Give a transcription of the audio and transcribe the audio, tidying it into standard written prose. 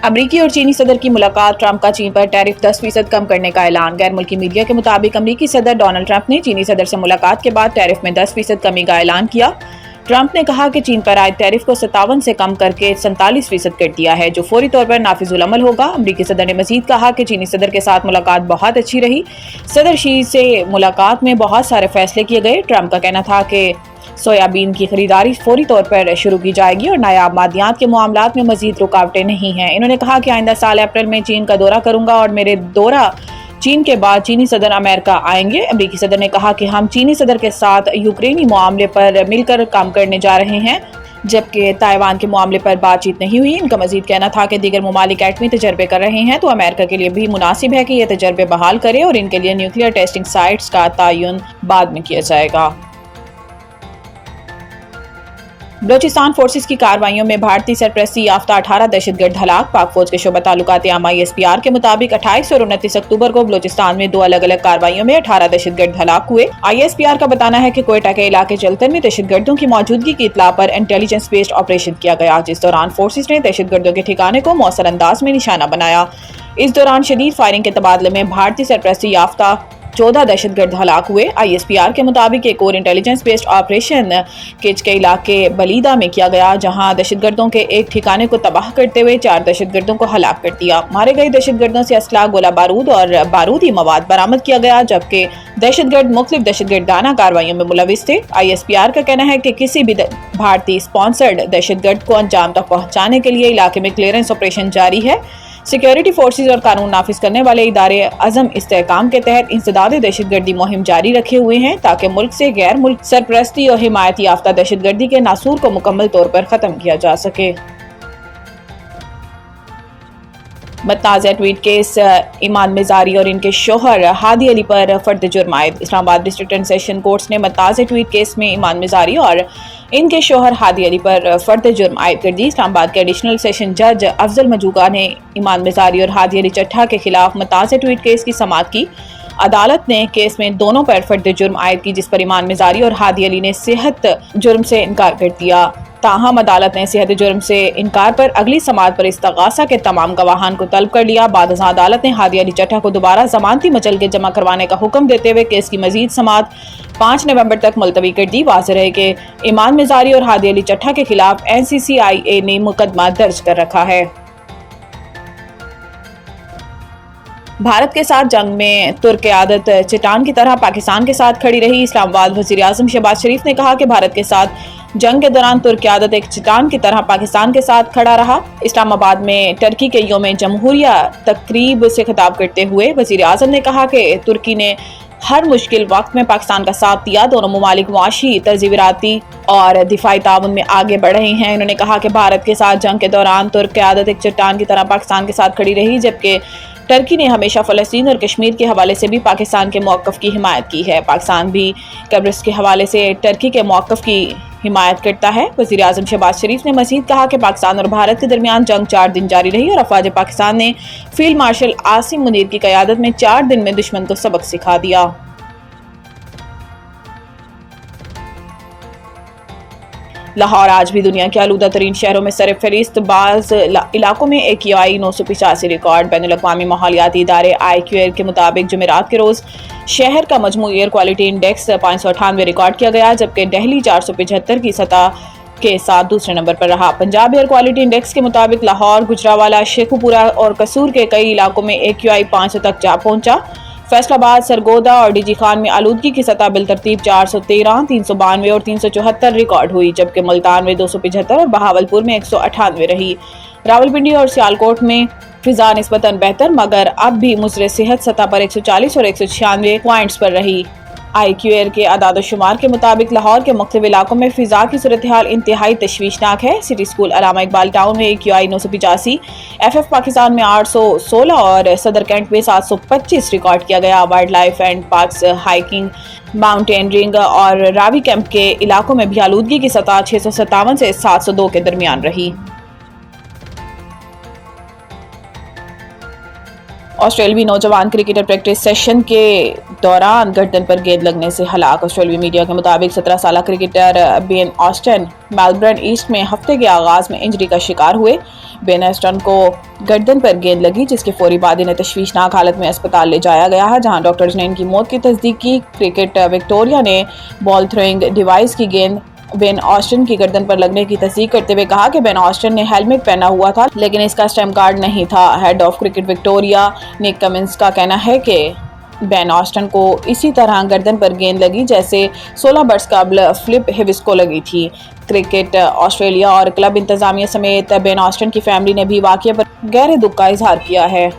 امریکی اور چینی صدر کی ملاقات، ٹرمپ کا چین پر ٹیرف 10% کم کرنے کا اعلان۔ غیر ملکی میڈیا کے مطابق امریکی صدر ڈونلڈ ٹرمپ نے چینی صدر سے ملاقات کے بعد ٹیرف میں 10% کمی کا اعلان کیا۔ ٹرمپ نے کہا کہ چین پر عائد ٹیرف کو 57 سے کم کر کے 47% کر دیا ہے، جو فوری طور پر نافذ العمل ہوگا۔ امریکی صدر نے مزید کہا کہ چینی صدر کے ساتھ ملاقات بہت اچھی رہی۔ صدر شی سے ملاقات میں بہت سارے فیصلے کیے گئے۔ ٹرمپ کا کہنا تھا کہ سویابین کی خریداری فوری طور پر شروع کی جائے گی اور نایاب معدنیات کے معاملات میں مزید رکاوٹیں نہیں ہیں۔ انہوں نے کہا کہ آئندہ سال اپریل میں چین کا دورہ کروں گا اور میرے دورہ چین کے بعد چینی صدر امریکہ آئیں گے۔ امریکی صدر نے کہا کہ ہم چینی صدر کے ساتھ یوکرینی معاملے پر مل کر کام کرنے جا رہے ہیں، جبکہ تائیوان کے معاملے پر بات چیت نہیں ہوئی۔ ان کا مزید کہنا تھا کہ دیگر ممالک ایٹمی تجربے کر رہے ہیں تو امریکہ کے لیے بھی مناسب ہے کہ یہ تجربے بحال کرے اور ان کے لیے نیوکلیئر ٹیسٹنگ سائٹس کا تعین بعد میں کیا جائے گا۔ بلوچستان فورسز کی کارروائیوں میں بھارتی سرپرستی یافتہ 18 دہشت گرد ہلاک۔ پاک فوج کے شعبہ تعلقات عامہ ISPR کے مطابق 28 اور 29 اکتوبر کو بلوچستان میں 2 الگ الگ کارروائیوں میں 18 دہشت گرد ہلاک ہوئے۔ ISPR کا بتانا ہے کہ کوئٹہ کے علاقے چلتن میں دہشت گردوں کی موجودگی کی اطلاع پر انٹیلیجنس بیسڈ آپریشن کیا گیا، جس دوران فورسز نے دہشت گردوں کے ٹھکانے کو مؤثر انداز میں نشانہ بنایا۔ اس دوران شدید فائرنگ کے تبادلے میں بھارتی سرپرستی یافتہ 14 دہشت گرد ہلاک ہوئے۔ ISPR کے مطابق ایک اور انٹیلیجنس بیسڈ آپریشن کچ کے علاقے بلیدہ میں کیا گیا، جہاں دہشت گردوں کے ایک ٹھکانے کو تباہ کرتے ہوئے 4 دہشت گردوں کو ہلاک کر دیا۔ مارے گئے دہشت گردوں سے اسلحہ، گولہ بارود اور بارودی مواد برآمد کیا گیا، جبکہ دہشت گرد مختلف دہشت گردانہ کارروائیوں میں ملوث تھے۔ ISPR کا کہنا ہے کہ کسی بھی بھارتی اسپانسرڈ دہشت گرد کو انجام تک پہنچانے کے لیے علاقے میں کلیئرنس آپریشن جاری ہے۔ سیکیورٹی فورسز اور قانون نافذ کرنے والے ادارے عزم استحکام کے تحت انسداد دہشت گردی مہم جاری رکھے ہوئے ہیں تاکہ ملک سے غیر ملک سرپرستی اور حمایت یافتہ دہشت گردی کے ناسور کو مکمل طور پر ختم کیا جا سکے۔ متنازع ٹویٹ کیس، ایمان مزاری اور ان کے شوہر ہادی علی پر فرد جرم عائد۔ اسلام آباد ڈسٹرکٹ اینڈ سیشن کورٹس نے متنازع ٹویٹ کیس میں ایمان مزاری اور ان کے شوہر ہادی علی پر فرد جرم عائد کر دی۔ اسلام آباد کے ایڈیشنل سیشن جج افضل مجوگا نے ایمان مزاری اور ہادی علی چٹھا کے خلاف متنازع ٹویٹ کیس کی سماعت کی۔ عدالت نے کیس میں دونوں پر فرد جرم عائد کی، جس پر ایمان مزاری اور ہادی علی نے صحت جرم سے انکار کر دیا۔ تاہم عدالت نے صحت جرم سے انکار پر اگلی سماعت پر استغاثہ کے تمام گواہان کو طلب کر لیا۔ بعد ازاں عدالت نے ہادی علی چٹھا کو دوبارہ ضمانتی مچل کے جمع کروانے کا حکم دیتے ہوئے کیس کی مزید سماعت 5 نومبر تک ملتوی کر دی۔ واضح ہے کہ ایمان مزاری اور ہادی علی چٹھا کے خلاف NCCIA نے مقدمہ درج کر رکھا ہے۔ بھارت کے ساتھ جنگ میں ترک قیادت چٹان کی طرح پاکستان کے ساتھ کھڑی رہی۔ اسلام آباد وزیر اعظم شہباز شریف نے کہا کہ بھارت کے ساتھ جنگ کے دوران ترک قیادت ایک چٹان کی طرح پاکستان کے ساتھ کھڑا رہا۔ اسلام آباد میں ترکی کے یوم جمہوریہ تقریب سے خطاب کرتے ہوئے وزیر اعظم نے کہا کہ ترکی نے ہر مشکل وقت میں پاکستان کا ساتھ دیا۔ دونوں ممالک معاشی، ترجیحاتی اور دفاعی تعاون میں آگے بڑھ رہے ہیں۔ انہوں نے کہا کہ بھارت کے ساتھ جنگ کے دوران ترک قیادت ایک چٹان کی طرح پاکستان کے ساتھ کھڑی رہی، جبکہ ترکی نے ہمیشہ فلسطین اور کشمیر کے حوالے سے بھی پاکستان کے موقف کی حمایت کی ہے۔ پاکستان بھی قبرص کے حوالے سے ٹرکی کے موقف کی حمایت کرتا ہے۔ وزیر اعظم شہباز شریف نے مزید کہا کہ پاکستان اور بھارت کے درمیان جنگ 4 دن جاری رہی اور افواج پاکستان نے فیلڈ مارشل عاصم منیر کی قیادت میں 4 دن میں دشمن کو سبق سکھا دیا۔ لاہور آج بھی دنیا کے آلودہ ترین شہروں میں سر فہرست، بعض علاقوں میں AQI 985 ریکارڈ۔ بین الاقوامی ماحولیاتی ادارے IQAir کے مطابق جمعرات کے روز شہر کا مجموعی ایئر کوالٹی انڈیکس 598 ریکارڈ کیا گیا، جبکہ دہلی 475 کی سطح کے ساتھ دوسرے نمبر پر رہا۔ پنجاب ایئر کوالٹی انڈیکس کے مطابق لاہور، گجرانوالہ، شیخوپورہ اور قصور کے کئی علاقوں میں AQI 500 تک جا پہنچا۔ فیصل آباد، سرگودا اور ڈی جی خان میں آلودگی کی سطح بالترتیب 413، 392 اور 374 ریکارڈ ہوئی، جبکہ ملتان میں 275 اور بہاولپور میں 198 رہی۔ راولپنڈی اور سیالکوٹ میں فضا نسبتاً بہتر مگر اب بھی مضر صحت سطح پر 140 اور 196 پوائنٹس پر رہی۔ IQAir کے اعداد و شمار کے مطابق لاہور کے مختلف علاقوں میں فضا کی صورتحال انتہائی تشویشناک ہے۔ سٹی اسکول علامہ اقبال ٹاؤن میں AQI 985، FF پاکستان میں 816 اور صدر کینٹ میں 725 ریکارڈ کیا گیا۔ Wild life and parks, hiking, mountaineering اور راوی کیمپ کے علاقوں میں بھی آلودگی کی سطح 657 سے 702 کے درمیان رہی۔ آسٹریلوی نوجوان کرکٹر پریکٹس سیشن کے دوران گردن پر گیند لگنے سے ہلاک۔ آسٹریلوی میڈیا کے مطابق 17 سالہ کرکٹر بین آسٹن میلبرن ایسٹ میں ہفتے کے آغاز میں انجری کا شکار ہوئے۔ بین اسٹن کو گردن پر گیند لگی، جس کے فوری بعد انہیں تشویشناک حالت میں اسپتال لے جایا گیا ہے، جہاں ڈاکٹرز نے ان کی موت کی تصدیق کی۔ کرکٹ وکٹوریا نے بال تھروئنگ ڈیوائس کی گیند بین آسٹن کی گردن پر لگنے کی تصدیق کرتے ہوئے کہا کہ بین آسٹن نے ہیلمٹ پہنا ہوا تھا لیکن اس کا اسٹیمپ کارڈ نہیں تھا۔ ہیڈ آف کرکٹ وکٹوریا نک کمنس کا کہنا ہے کہ بین آسٹن کو اسی طرح گردن پر گیند لگی جیسے 16 برس قبل فلپ ہیوس کو لگی تھی۔ کرکٹ آسٹریلیا اور کلب انتظامیہ سمیت بین آسٹن کی فیملی نے بھی واقعے پر گہرے دکھ کا اظہار کیا ہے۔